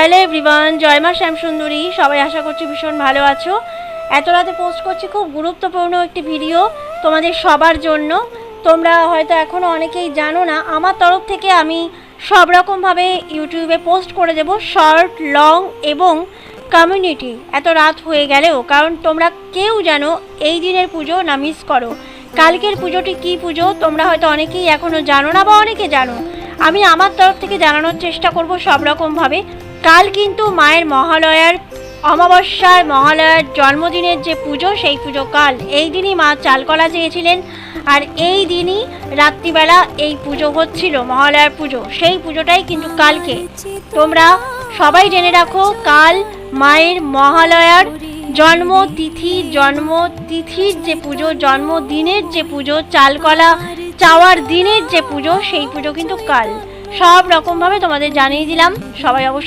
Hello everyone, জয় মা শ্যামসুন্দরী। সবাই আশা করছি ভীষণ ভালো আছো। এত রাতে পোস্ট করছি খুব গুরুত্বপূর্ণ একটি ভিডিও তোমাদের সবার জন্য। তোমরা হয়তো এখনও অনেকেই জানো না, আমার তরফ থেকে আমি সব রকমভাবে ইউটিউবে পোস্ট করে দেবো, শর্ট, লং এবং কমিউনিটি। এত রাত হয়ে গেলেও, কারণ তোমরা কেউ জানো এই দিনের পুজো না মিস করো। কালকের পুজোটি কী পুজো তোমরা হয়তো অনেকেই এখনও জানো না, বা অনেকে জানো। আমি আমার তরফ থেকে জানানোর চেষ্টা করব সব রকমভাবে। কাল কিন্তু মায়ের মহালয়ার অমাবস্যার মহালয়ার জন্মদিনের যে পুজো, সেই পুজো কাল। এই দিনই মা চালকলা চেয়েছিলেন, আর এই দিনই রাত্রিবেলা এই পুজো হচ্ছিল, মহালয়ার পুজো। সেই পুজোটাই কিন্তু কালকে। তোমরা সবাই জেনে রাখো, কাল মায়ের মহালয়ার জন্মতিথির যে পুজো, জন্মদিনের যে পুজো, চালকলা চাওয়ার দিনের যে পুজো, সেই পুজো কিন্তু কাল। সব রকমভাবে তোমাদের জানিয়ে দিলাম। সবাই অবশ্যই